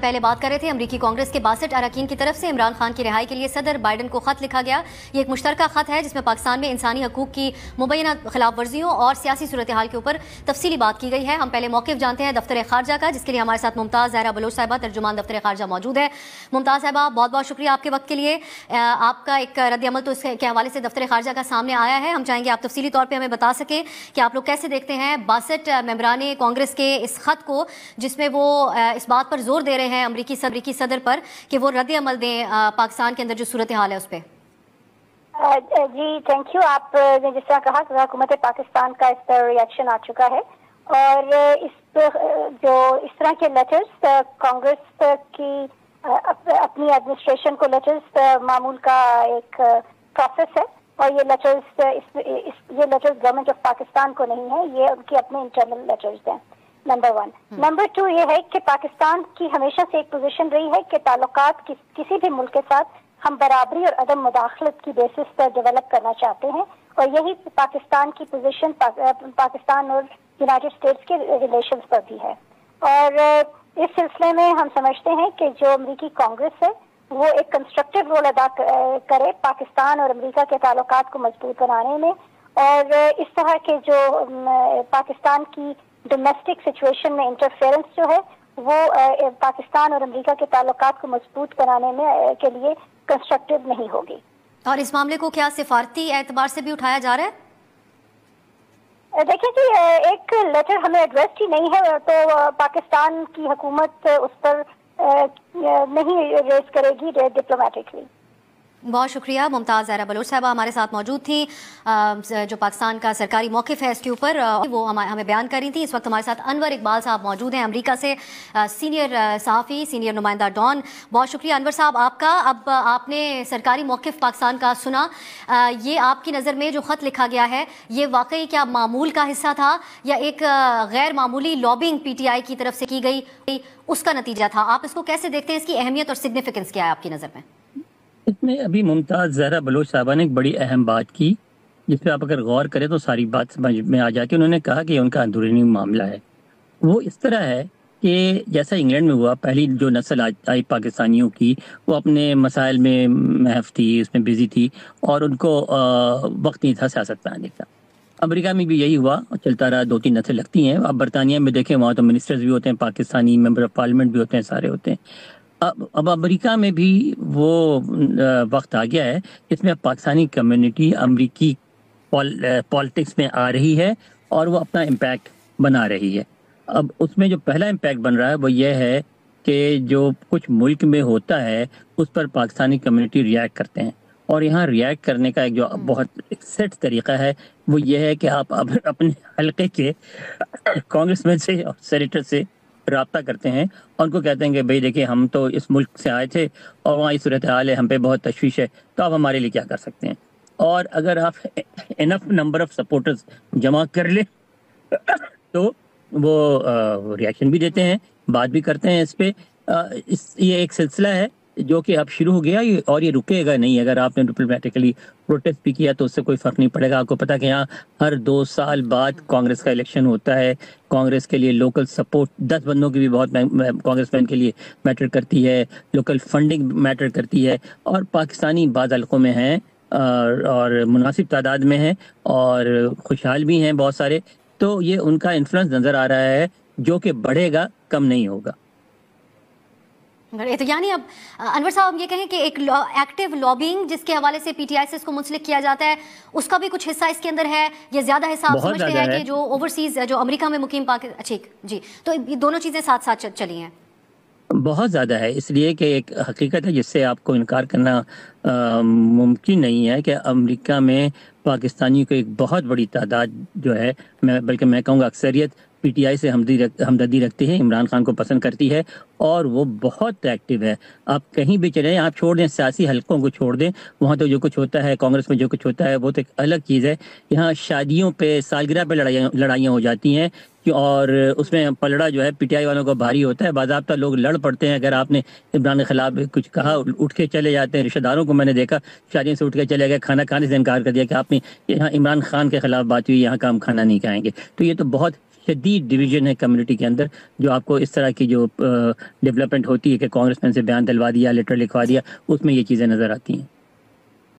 پہلے بات کر رہے تھے امریکی کانگریس کے 62 اراکین کی طرف سے عمران خان کی رہائی کے لیے صدر بائیڈن کو خط لکھا گیا. یہ ایک مشترکہ خط ہے جس میں پاکستان میں انسانی حقوق کی مبینہ خلاف ورزیوں اور سیاسی صورتحال کے اوپر تفصیلی بات کی گئی ہے. ہم پہلے موقف جانتے ہیں دفتر خارجہ کا، جس کے لیے ہمارے ساتھ ممتاز زہرا بلوچ صاحبہ ترجمان دفتر خارجہ موجود ہے. ممتاز صاحبہ، بہت بہت شکریہ آپ کے وقت کے لیے. آپ کا ایک رد عمل تو اس کے حوالے سے دفتر خارجہ کا سامنے آیا ہے. ہم چاہیں گے آپ تفصیلی طور پہ ہمیں بتا سکیں کہ آپ لوگ کیسے دیکھتے ہیں 62 ممبران کانگریس کے اس خط کو، جس میں وہ اس بات پر زور دے رہے ہیں امریکی صدر پر کہ وہ رد عمل دیں پاکستان کے اندر جو صورتحال ہے اس پہ. جی تھینک یو. آپ نے جس طرح کہا کہ حکومت پاکستان کا اس پر ریئیکشن آ چکا ہے، اور اس طرح کے لیٹرز کانگریس کی اپنی ایڈمنسٹریشن کو لیٹرز معمول کا ایک پروسیس ہے، اور یہ لیٹرز گورنمنٹ آف پاکستان کو نہیں ہے، یہ ان کے اپنے انٹرنل لیٹرز ہیں. نمبر 1. نمبر 2 یہ ہے کہ پاکستان کی ہمیشہ سے ایک پوزیشن رہی ہے کہ تعلقات کسی بھی ملک کے ساتھ ہم برابری اور عدم مداخلت کی بیسس پر ڈیولپ کرنا چاہتے ہیں، اور یہی پاکستان کی پوزیشن پاکستان اور یونائٹڈ اسٹیٹس کے ریلیشنز پر بھی ہے. اور اس سلسلے میں ہم سمجھتے ہیں کہ جو امریکی کانگریس ہے وہ ایک کنسٹرکٹیو رول ادا کرے پاکستان اور امریکہ کے تعلقات کو مضبوط بنانے میں، اور اس طرح کے جو پاکستان کی ڈومیسٹک سچویشن میں انٹرفیئرنس جو ہے وہ پاکستان اور امریکہ کے تعلقات کو مضبوط بنانے میں کے لیے کنسٹرکٹیو نہیں ہوگی. اور اس معاملے کو کیا سفارتی اعتبار سے بھی اٹھایا جا رہا ہے؟ دیکھیں جی، ایک لیٹر ہمیں ایڈریس ہی نہیں ہے تو پاکستان کی حکومت اس پر نہیں ریز کرے گی ڈپلومیٹکلی. بہت شکریہ. ممتاز زہرا بلوچ صاحبہ ہمارے ساتھ موجود تھیں، جو پاکستان کا سرکاری موقف ہے اس کے اوپر وہ ہمیں بیان کر رہی تھیں. اس وقت ہمارے ساتھ انور اقبال صاحب موجود ہیں امریکہ سے، سینئر صحافی، سینئر نمائندہ ڈان. بہت شکریہ انور صاحب آپ کا. اب آپ نے سرکاری موقف پاکستان کا سنا، یہ آپ کی نظر میں جو خط لکھا گیا ہے یہ واقعی کیا معمول کا حصہ تھا یا ایک غیر معمولی لابنگ پی ٹی آئی کی طرف سے کی گئی اس کا نتیجہ تھا؟ آپ اس کو کیسے دیکھتے ہیں؟ اس کی اہمیت اور سگنیفیکنس کیا ہے آپ کی نظر میں؟ اس میں ابھی ممتاز زہرا بلوچ صاحبہ نے ایک بڑی اہم بات کی جس پہ آپ اگر غور کریں تو ساری بات سمجھ میں آ جاتی ہے. انہوں نے کہا کہ ان کا اندرونی معاملہ ہے. وہ اس طرح ہے کہ جیسا انگلینڈ میں ہوا، پہلی جو نسل آئی پاکستانیوں کی وہ اپنے مسائل میں محف تھی، اس میں بزی تھی، اور ان کو وقت نہیں تھا سیاست بنانے کا. امریکہ میں بھی یہی ہوا، چلتا رہا. 2-3 نسل لگتی ہیں. اب برطانیہ میں دیکھیں وہاں تو منسٹرز بھی ہوتے ہیں پاکستانی، ممبر آف پارلیمنٹ بھی ہوتے ہیں، سارے ہوتے ہیں. اب امریکہ میں بھی وہ وقت آ گیا ہے جس میں پاکستانی کمیونٹی امریکی پالیٹکس میں آ رہی ہے اور وہ اپنا امپیکٹ بنا رہی ہے. اب اس میں جو پہلا امپیکٹ بن رہا ہے وہ یہ ہے کہ جو کچھ ملک میں ہوتا ہے اس پر پاکستانی کمیونٹی ریئیکٹ کرتے ہیں، اور یہاں ریئیکٹ کرنے کا ایک جو بہت سیٹ طریقہ ہے وہ یہ ہے کہ آپ اپنے حلقے کے کانگریس مین سے اور سینیٹر سے رابطہ کرتے ہیں اور ان کو کہتے ہیں کہ بھئی دیکھیں ہم تو اس ملک سے آئے تھے اور وہاں اس صورتحال ہے، ہم پہ بہت تشویش ہے، تو آپ ہمارے لیے کیا کر سکتے ہیں. اور اگر آپ انف نمبر آف سپورٹرز جمع کر لیں تو وہ ریاکشن بھی دیتے ہیں، بات بھی کرتے ہیں اس پہ. یہ ایک سلسلہ ہے جو کہ اب شروع ہو گیا اور یہ رکے گا نہیں. اگر آپ نے ڈپلومیٹکلی پروٹیسٹ بھی کیا تو اس سے کوئی فرق نہیں پڑے گا. آپ کو پتا کہ یہاں ہر 2 سال بعد کانگریس کا الیکشن ہوتا ہے. کانگریس کے لیے لوکل سپورٹ 10 بندوں کی بھی بہت کانگریس مین کے لیے میٹر کرتی ہے، لوکل فنڈنگ میٹر کرتی ہے. اور پاکستانی بعض حلقوں میں ہیں اور مناسب تعداد میں ہیں اور خوشحال بھی ہیں بہت سارے. تو یہ ان کا انفلوئنس نظر آ رہا ہے جو کہ بڑھے گا، کم نہیں ہوگا. تو یعنی اب انور صاحب یہ کہیں کہ ایک ایکٹیو لابنگ جس کے حوالے سے پی ٹی آئی سے اس کو منسلک کیا جاتا ہے اس کا بھی کچھ حصہ اس کے اندر ہے، یہ زیادہ حصہ آپ سمجھتے ہیں کہ جو اوورسیز جو امریکہ میں مقیم جی، تو یہ دونوں چیزیں ساتھ ساتھ چلی ہیں؟ بہت زیادہ ہے، اس لیے کہ ایک حقیقت ہے جس سے آپ کو انکار کرنا ممکن نہیں ہے کہ امریکہ میں پاکستانیوں کی ایک بہت بڑی تعداد جو ہے، بلکہ میں کہوں گا اکثریت پی ٹی آئی سے ہمدردی رکھتی ہے، عمران خان کو پسند کرتی ہے اور وہ بہت ایکٹیو ہے. آپ کہیں بھی چلیں، آپ چھوڑ دیں سیاسی حلقوں کو چھوڑ دیں، وہاں تو جو کچھ ہوتا ہے کانگریس میں جو کچھ ہوتا ہے وہ تو ایک الگ چیز ہے. یہاں شادیوں پہ، سالگرہ پہ لڑائیاں ہو جاتی ہیں اور اس میں پلڑا جو ہے پی ٹی آئی والوں کو بھاری ہوتا ہے. باضابطہ لوگ لڑ پڑتے ہیں. اگر آپ نے عمران کے خلاف کچھ کہا اٹھ کے چلے جاتے ہیں. رشتہ داروں کو میں نے دیکھا شادیوں سے اٹھ کے چلے گئے، کھانا کھانے سے انکار کر دیا کہ آپ نے یہاں عمران خان کے خلاف بات ہوئی، یہاں کا ہم کھانا نہیں کھائیں گے. تو یہ تو بہت شدید ڈویژن ہے کمیونٹی کے اندر، جو آپ کو اس طرح کی جو ڈیولپمنٹ ہوتی ہے کہ کانگریس مین سے بیان دلوا دیا، لیٹر لکھوا دیا، اس میں یہ چیزیں نظر آتی ہیں۔